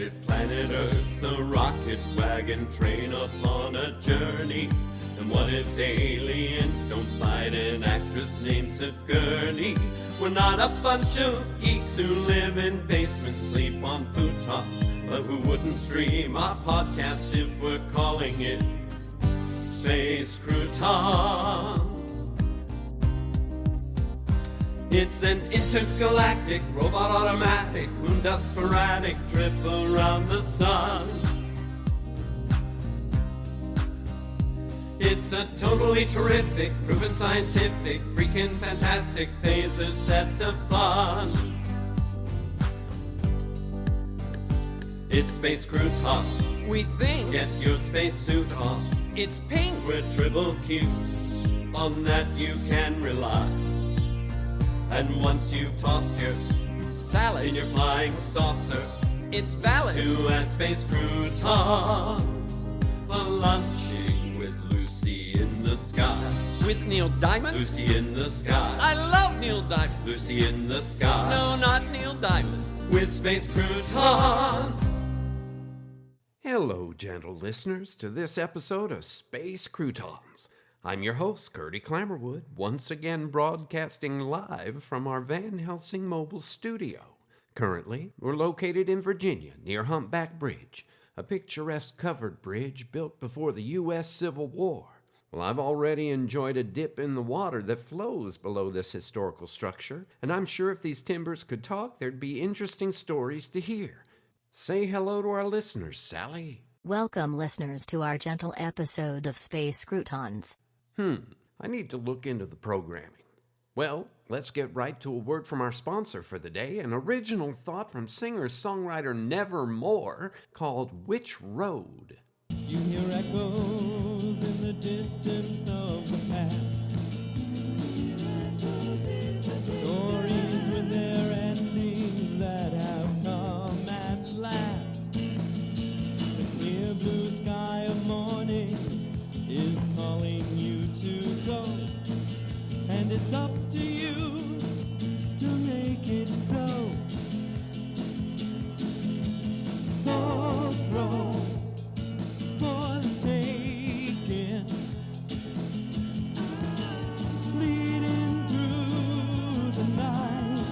deserted planet Earth's a rocket wagon train upon a journey. And what if aliens don't fight an actress named Sigourney? We're not a bunch of geeks who live in basements, sleep on futon's, but who wouldn't stream our podcast if we're calling it Space Croutons. It's an intergalactic, robot automatic, moon dust sporadic trip around the sun. It's a totally terrific, proven scientific, freaking fantastic phaser set to fun. It's Space Croutons. We think Get your spacesuit on. it's pink. We're triple Q, on that you can rely. And once you've tossed your Salad. in your flying saucer It's valid. to add Space Croutons for lunching with Lucy in the sky. With Neil Diamond. Lucy in the sky. I love Neil Diamond. Lucy in the sky. No, not Neil Diamond. With Space Croutons. Hello, gentle listeners, to this episode of Space Croutons. I'm your host, Curdy Clammerwood, once again broadcasting live from our Van Helsing mobile studio. Currently, we're located in Virginia, near Humpback Bridge, a picturesque covered bridge built before the U.S. Civil War. Well, I've already enjoyed a dip in the water that flows below this historical structure, and I'm sure if these timbers could talk, there'd be interesting stories to hear. Say hello to our listeners, Sally. Welcome, listeners, to our gentle episode of Space Croutons. I need to look into the programming. Well, let's get right to a word from our sponsor for the day, an original thought from singer-songwriter Nevermore called Which Road? You hear echoes in the distance of the past. Stories with their endings that have come at last. The clear blue sky of morning is calling you to go, and it's up to you to make it so. Fork roads for the taking, leading through the night.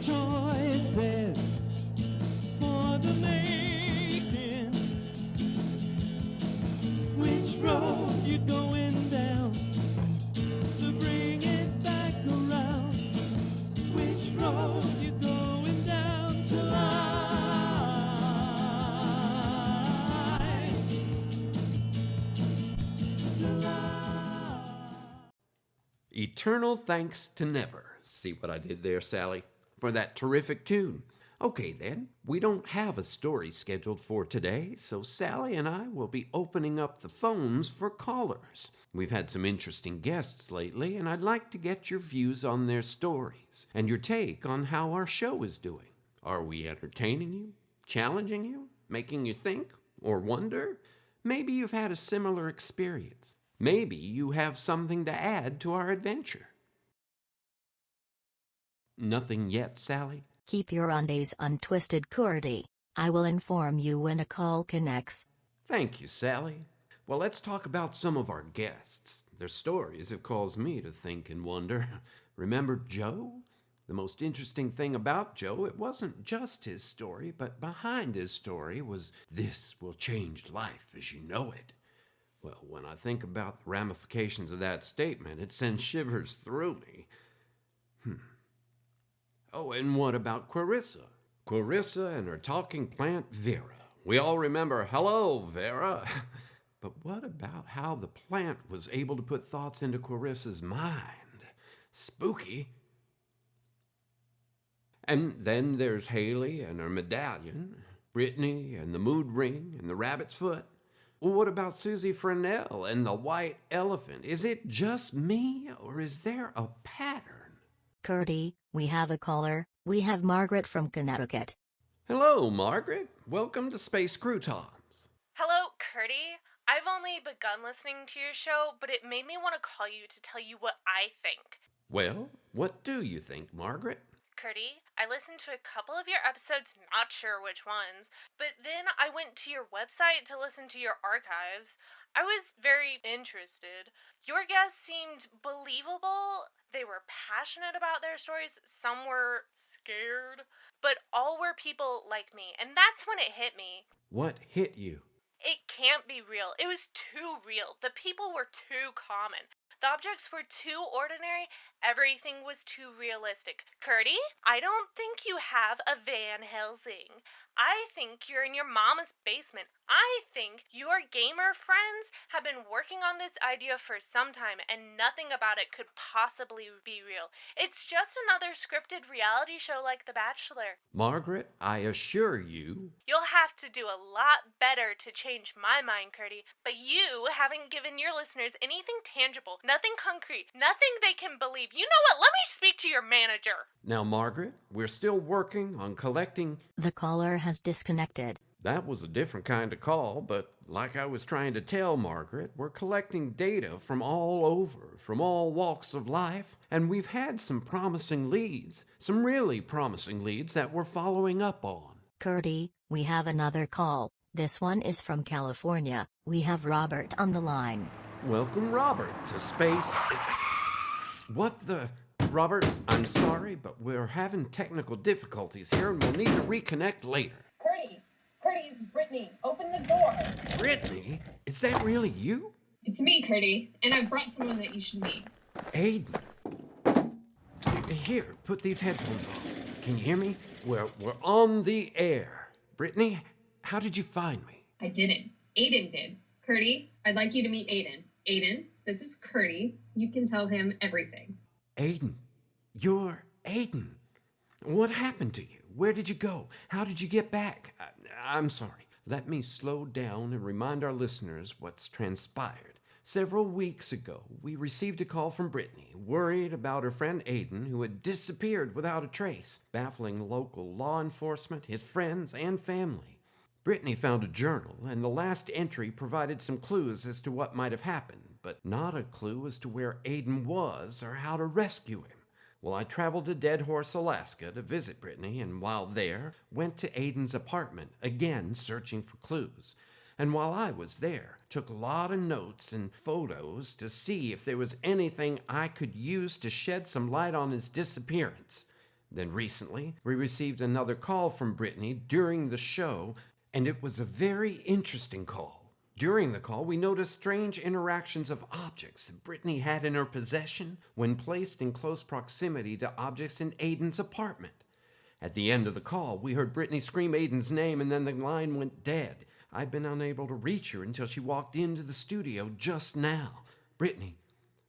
Choices for the making. Which road you going down to bring it back around? Which road you going down to lie? To lie. Eternal Thanks to Never. See what I did there, Sally? For that terrific tune. Okay then, we don't have a story scheduled for today, so Sally and I will be opening up the phones for callers. We've had some interesting guests lately, and I'd like to get your views on their stories and your take on how our show is doing. Are we entertaining you, challenging you, making you think or wonder? Maybe you've had a similar experience. Maybe you have something to add to our adventure. Nothing yet, Sally? Keep your undies untwisted, Curdy. I will inform you when a call connects. Thank you, Sally. Well, let's talk about some of our guests. Their stories have caused me to think and wonder. Remember Joe? The most interesting thing about Joe, it wasn't just his story, but behind his story was, "This will change life as you know it." Well, when I think about the ramifications of that statement, it sends shivers through me. Oh, and what about Clarissa? Clarissa and her talking plant, Vera. We all remember, "Hello, Vera." But what about how the plant was able to put thoughts into Clarissa's mind? Spooky. And then there's Haley and her medallion, Brittney and the mood ring and the rabbit's foot. Well, what about Susie Fresnel and the white elephant? Is it just me, or is there a pattern? Curdy, we have a caller. We have Margaret from Connecticut. Hello, Margaret. Welcome to Space Croutons. Hello, Curdy. I've only begun listening to your show, but it made me want to call you to tell you what I think. Well, what do you think, Margaret? Curdy, I listened to a couple of your episodes, not sure which ones, but then I went to your website to listen to your archives. I was very interested. Your guests seemed believable. They were passionate about their stories. Some were scared, but all were people like me, and that's when it hit me. What hit you? It can't be real. It was too real. The people were too common. The objects were too ordinary. Everything was too realistic. Curdy, I don't think you have a Van Helsing. I think you're in your mama's basement. I think your gamer friends have been working on this idea for some time and nothing about it could possibly be real. It's just another scripted reality show like The Bachelor. Margaret, I assure you. You'll have to do a lot better to change my mind, Curdy, but you haven't given your listeners anything tangible, nothing concrete, nothing they can believe. You know what? Let me speak to your manager. Now, Margaret, we're still working on collecting. The caller has disconnected. That was a different kind of call, but like I was trying to tell Margaret, we're collecting data from all over, from all walks of life, and we've had some promising leads, some really promising leads that we're following up on. Curdy, we have another call. This one is from California. We have Robert on the line. Welcome, Robert, to space. What the... Robert, I'm sorry, but we're having technical difficulties here, and we'll need to reconnect later. Curdy, it's Brittney. Open the door. Brittney? Is that really you? It's me, Curdy, and I've brought someone that you should meet. Aiden. Here, put these headphones on. Can you hear me? We're on the air. Brittney, how did you find me? I didn't. Aiden did. Curdy, I'd like you to meet Aiden. Aiden, this is Curdy. You can tell him everything. Aiden. You're Aiden. What happened to you? Where did you go? How did you get back? I'm sorry. Let me slow down and remind our listeners what's transpired. Several weeks ago, we received a call from Brittney, worried about her friend Aiden, who had disappeared without a trace, baffling local law enforcement, his friends, and family. Brittney found a journal, and the last entry provided some clues as to what might have happened, but not a clue as to where Aiden was or how to rescue him. Well, I traveled to Dead Horse, Alaska to visit Brittney, and while there, went to Aiden's apartment, again searching for clues. And while I was there, took a lot of notes and photos to see if there was anything I could use to shed some light on his disappearance. Then recently, we received another call from Brittney during the show, and it was a very interesting call. During the call, we noticed strange interactions of objects that Brittney had in her possession when placed in close proximity to objects in Aiden's apartment. At the end of the call, we heard Brittney scream Aiden's name, and then the line went dead. I've been unable to reach her until she walked into the studio just now. Brittney,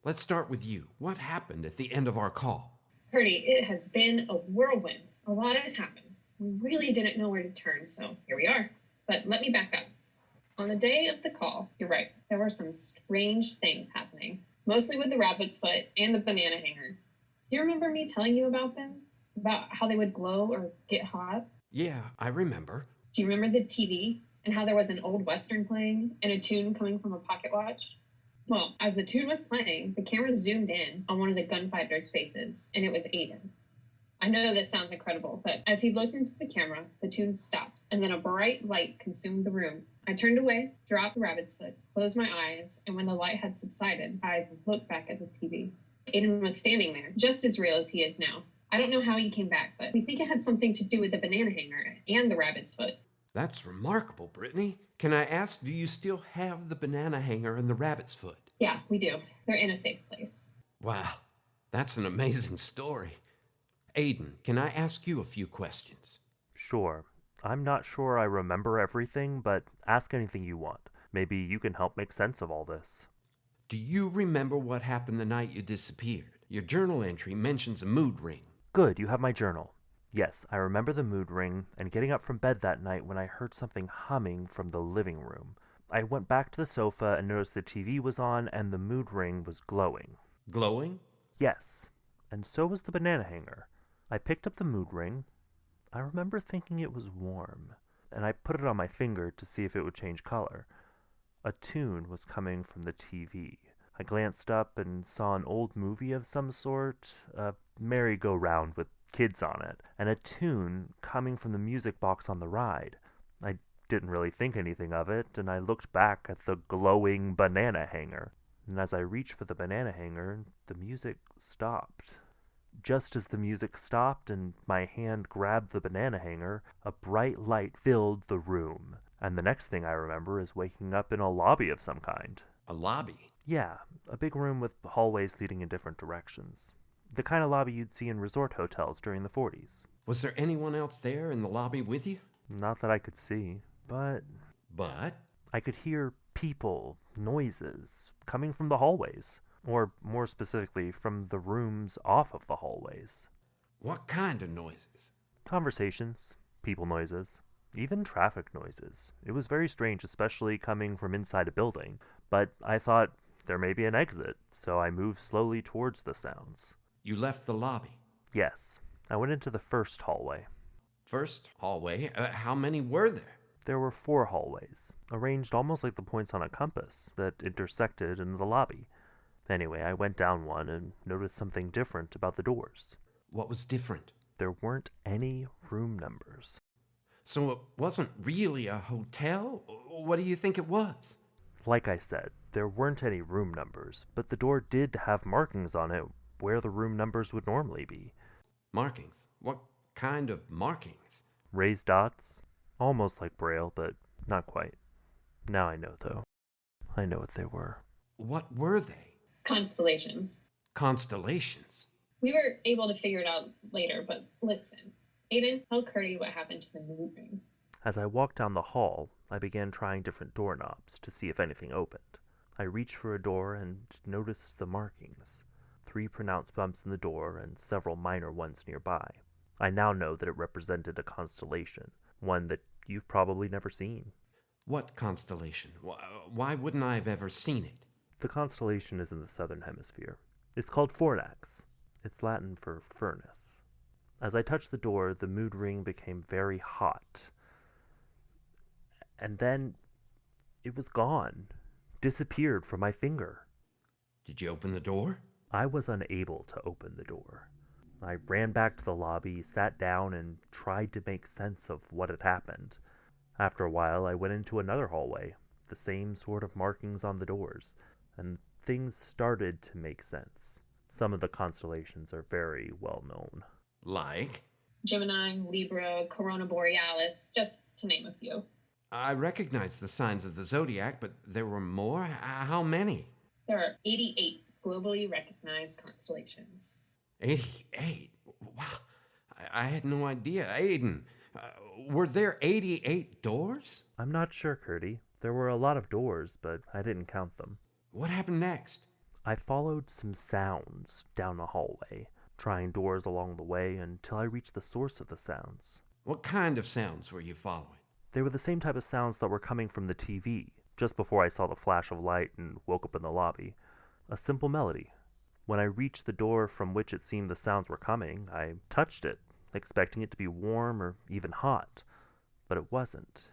let's start with you. What happened at the end of our call? Curdy, it has been a whirlwind. A lot has happened. We really didn't know where to turn, so here we are. But let me back up. On the day of the call, you're right, there were some strange things happening, mostly with the rabbit's foot and the banana hanger. Do you remember me telling you about them? About how they would glow or get hot? Yeah, I remember. Do you remember the TV and how there was an old Western playing and a tune coming from a pocket watch? Well, as the tune was playing, the camera zoomed in on one of the gunfighters' faces, and it was Aiden. I know this sounds incredible, but as he looked into the camera, the tune stopped, and then a bright light consumed the room. I turned away, dropped the rabbit's foot, closed my eyes, and when the light had subsided, I looked back at the TV. Aiden was standing there, just as real as he is now. I don't know how he came back, but we think it had something to do with the banana hanger and the rabbit's foot. That's remarkable, Brittney. Can I ask, do you still have the banana hanger and the rabbit's foot? Yeah, we do. They're in a safe place. Wow, that's an amazing story. Aiden, can I ask you a few questions? Sure. I'm not sure I remember everything, but ask anything you want. Maybe you can help make sense of all this. Do you remember what happened the night you disappeared? Your journal entry mentions a mood ring. Good, you have my journal. Yes, I remember the mood ring and getting up from bed that night when I heard something humming from the living room. I went back to the sofa and noticed the TV was on and the mood ring was glowing. Glowing? Yes, and so was the banana hanger. I picked up the mood ring. I remember thinking it was warm, and I put it on my finger to see if it would change color. A tune was coming from the TV. I glanced up and saw an old movie of some sort, a merry-go-round with kids on it, and a tune coming from the music box on the ride. I didn't really think anything of it, and I looked back at the glowing banana hanger. And as I reached for the banana hanger, the music stopped. Just as the music stopped and my hand grabbed the banana hanger, a bright light filled the room. And the next thing I remember is waking up in a lobby of some kind. A lobby? Yeah, a big room with hallways leading in different directions. The kind of lobby you'd see in resort hotels during the 40s. Was there anyone else there in the lobby with you? Not that I could see, but But? I could hear people, noises, coming from the hallways. Or more specifically, from the rooms off of the hallways. What kind of noises? Conversations, people noises, even traffic noises. It was very strange, especially coming from inside a building. But I thought there may be an exit, so I moved slowly towards the sounds. You left the lobby? Yes, I went into the first hallway. First hallway? How many were there? There were 4 hallways, arranged almost like the points on a compass that intersected in the lobby. Anyway, I went down one and noticed something different about the doors. What was different? There weren't any room numbers. So it wasn't really a hotel? What do you think it was? Like I said, there weren't any room numbers, but the door did have markings on it where the room numbers would normally be. Markings? What kind of markings? Raised dots, almost like Braille, but not quite. Now I know, though. I know what they were. What were they? Constellation. Constellations? We were able to figure it out later, but listen. Aiden, tell Curdy what happened to the mood ring. As I walked down the hall, I began trying different doorknobs to see if anything opened. I reached for a door and noticed the markings. 3 pronounced bumps in the door and several minor ones nearby. I now know that it represented a constellation, one that you've probably never seen. What constellation? Why wouldn't I have ever seen it? The constellation is in the southern hemisphere. It's called Quardacs. It's Latin for furnace. As I touched the door, the mood ring became very hot. And then it was gone. Disappeared from my finger. Did you open the door? I was unable to open the door. I ran back to the lobby, sat down, and tried to make sense of what had happened. After a while, I went into another hallway, the same sort of markings on the doors, and things started to make sense. Some of the constellations are very well known. Like? Gemini, Libra, Corona Borealis, just to name a few. I recognize the signs of the zodiac, but there were more? How many? There are 88 globally recognized constellations. 88? Wow. I had no idea. Aiden, were there 88 doors? I'm not sure, Curdy. There were a lot of doors, but I didn't count them. What happened next? I followed some sounds down the hallway, trying doors along the way until I reached the source of the sounds. What kind of sounds were you following? They were the same type of sounds that were coming from the TV, just before I saw the flash of light and woke up in the lobby. A simple melody. When I reached the door from which it seemed the sounds were coming, I touched it, expecting it to be warm or even hot, but it wasn't.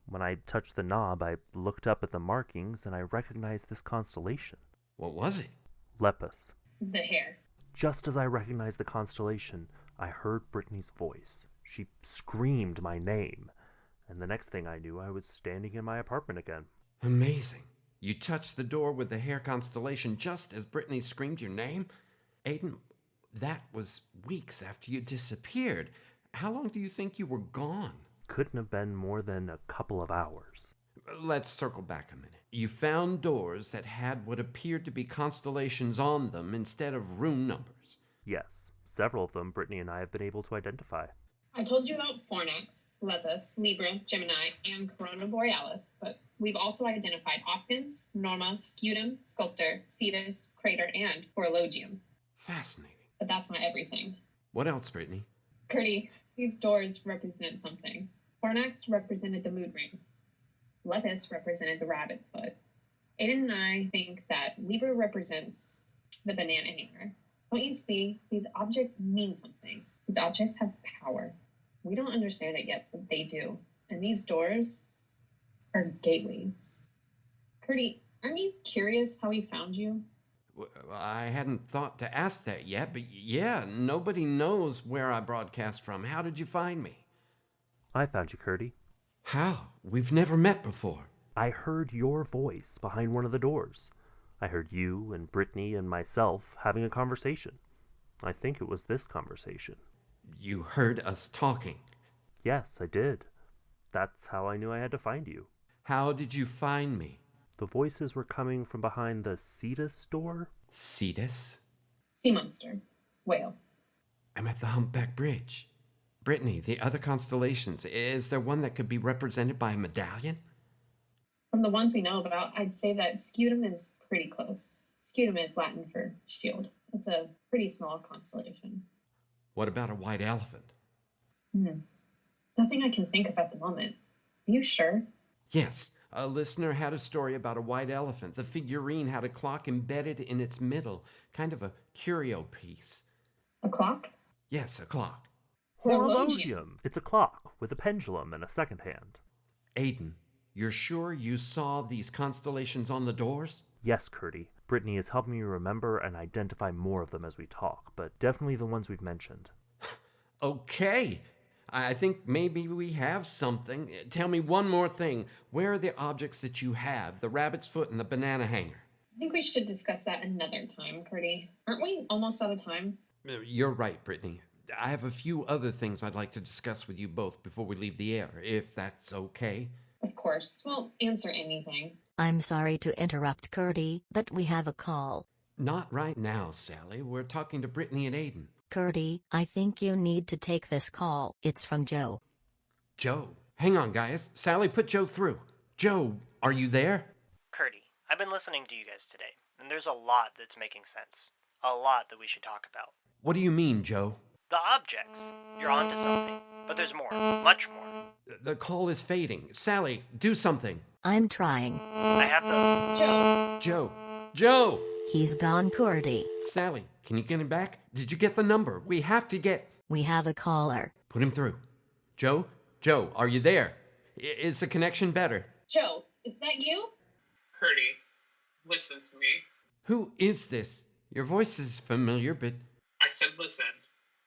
When I touched the knob, I looked up at the markings and I recognized this constellation. What was it? Lepus. The hair. Just as I recognized the constellation, I heard Brittany's voice. She screamed my name, and the next thing I knew, I was standing in my apartment again. Amazing. You touched the door with the hair constellation just as Brittany screamed your name? Aiden, that was weeks after you disappeared. How long do you think you were gone? Couldn't have been more than a couple of hours. Let's circle back a minute. You found doors that had what appeared to be constellations on them instead of room numbers. Yes, several of them Brittany and I have been able to identify. I told you about Fornax, Lepus, Libra, Gemini, and Corona Borealis, but we've also identified Octans, Norma, Scutum, Sculptor, Cetus, Crater, and Horologium. Fascinating. But that's not everything. What else, Brittany? Curdy, these doors represent something. Fornax represented the mood ring. Lepus represented the rabbit's foot. Aiden and I think that Libra represents the banana hanger. Don't you see? These objects mean something. These objects have power. We don't understand it yet, but they do. And these doors are gateways. Curdy, aren't you curious how we found you? I hadn't thought to ask that yet, but yeah, nobody knows where I broadcast from. How did you find me? I found you, Curdy. How? We've never met before. I heard your voice behind one of the doors. I heard you and Brittney and myself having a conversation. I think it was this conversation. You heard us talking. Yes, I did. That's how I knew I had to find you. How did you find me? The voices were coming from behind the Cetus door. Cetus? Sea monster. Whale. I'm at the Humpback Bridge. Brittney, the other constellations, is there one that could be represented by a medallion? From the ones we know about, I'd say that scutum is pretty close. Scutum is Latin for shield. It's a pretty small constellation. What about a white elephant? Nothing I can think of at the moment. Are you sure? Yes, a listener had a story about a white elephant. The figurine had a clock embedded in its middle, kind of a curio piece. A clock? Yes, a clock. Horologium! It's a clock with a pendulum and a second hand. Aiden, you're sure you saw these constellations on the doors? Yes, Curdy. Brittney is helping me remember and identify more of them as we talk, but definitely the ones we've mentioned. Okay. I think maybe we have something. Tell me one more thing. Where are the objects that you have? The rabbit's foot and the banana hanger. I think we should discuss that another time, Curdy. Aren't we almost out of time? You're right, Brittney. I have a few other things I'd like to discuss with you both before we leave the air, if that's okay. Of course. Well, answer anything. I'm sorry to interrupt, Curdy, but we have a call. Not right now, Sally. We're talking to Brittney and Aiden. Curdy, I think you need to take this call. It's from Joe. Joe? Hang on, guys. Sally, put Joe through. Joe, are you there? Curdy, I've been listening to you guys today, and there's a lot that's making sense. A lot that we should talk about. What do you mean, Joe? The objects. You're onto something. But there's more. Much more. The call is fading. Sally, do something. I'm trying. I have the... Joe! Joe! Joe! He's gone, Curdy. Sally, can you get him back? Did you get the number? We have to get... We have a caller. Put him through. Joe? Joe, are you there? Is the connection better? Joe, is that you? Curdy, listen to me. Who is this? Your voice is familiar, but... I said listen,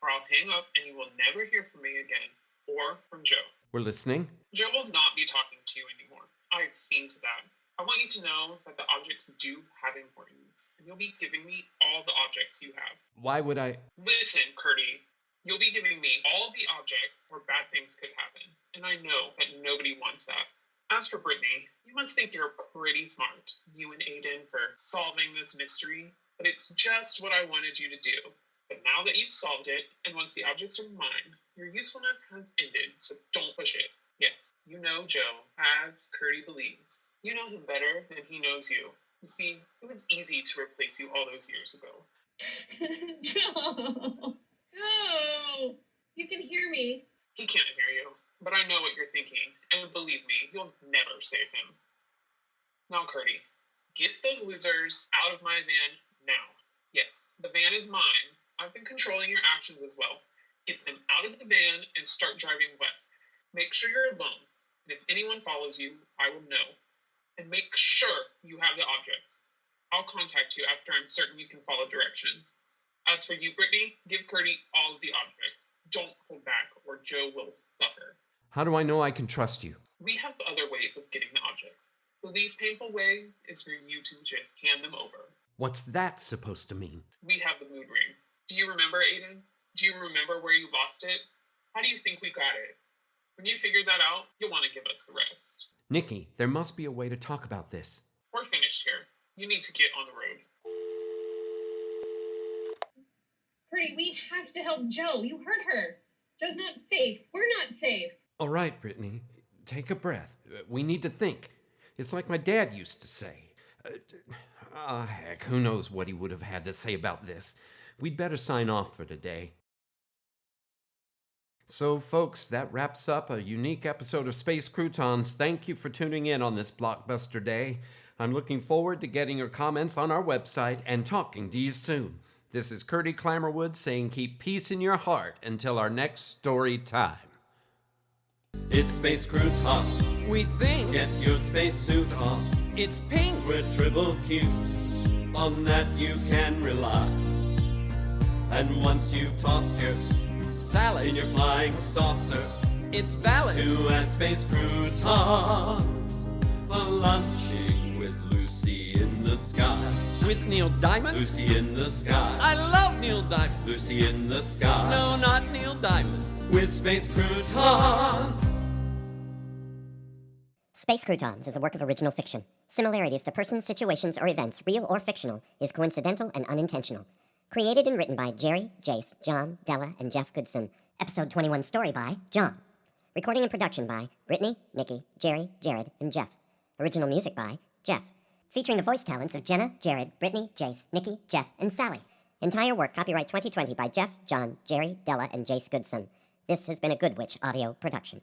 or I'll hang up and you will never hear from me again, or from Joe. We're listening. Joe will not be talking to you anymore. I've seen to that. I want you to know that the objects do have importance, and you'll be giving me all the objects you have. Why would I... Listen, Curdy, you'll be giving me all the objects where bad things could happen, and I know that nobody wants that. As for Brittney, you must think you're pretty smart, you and Aiden, for solving this mystery, but it's just what I wanted you to do. But now that you've solved it, and once the objects are mine, your usefulness has ended, so don't push it. Yes, you know Joe, as Curdy believes. You know him better than he knows you. You see, it was easy to replace you all those years ago. Joe! No! You can hear me. He can't hear you, but I know what you're thinking, and believe me, you'll never save him. Now, Curdy, get those losers out of my van now. Yes, the van is mine. I've been controlling your actions as well. Get them out of the van and start driving west. Make sure you're alone, and if anyone follows you, I will know. And make sure you have the objects. I'll contact you after I'm certain you can follow directions. As for you, Brittney, give Curdy all of the objects. Don't hold back, or Joe will suffer. How do I know I can trust you? We have other ways of getting the objects. The least painful way is for you to just hand them over. What's that supposed to mean? We have the mood ring. Do you remember, Aiden? Do you remember where you lost it? How do you think we got it? When you figure that out, you'll want to give us the rest. Nicky, there must be a way to talk about this. We're finished here. You need to get on the road. Curdy, we have to help Joe. You heard her. Joe's not safe. We're not safe. All right, Brittney, take a breath. We need to think. It's like my dad used to say. Heck, who knows what he would have had to say about this. We'd better sign off for today. So, folks, that wraps up a unique episode of Space Croutons. Thank you for tuning in on this blockbuster day. I'm looking forward to getting your comments on our website and talking to you soon. This is Curdy Clammerwood saying keep peace in your heart until our next story time. It's Space Crouton. We think Get your spacesuit on. it's pink. We're triple cute. on that you can rely. And once you've tossed your Salad. in your flying saucer It's valid. to add space croutons for lunching with Lucy in the sky. With Neil Diamond. Lucy in the sky. I love Neil Diamond. Lucy in the sky. No, not Neil Diamond. With space croutons. Space Croutons is a work of original fiction. Similarities to persons, situations, or events, real or fictional, is coincidental and unintentional. Created and written by Jerry, Jace, John, Della, and Jeff Goodson. Episode 21 story by John. Recording and production by Brittney, Nicky, Jerry, Jared, and Jeff. Original music by Jeff. Featuring the voice talents of Jenna, Jared, Brittney, Jace, Nicky, Jeff, and Sally. Entire work copyright 2020 by Jeff, John, Jerry, Della, and Jace Goodson. This has been a Good Witch audio production.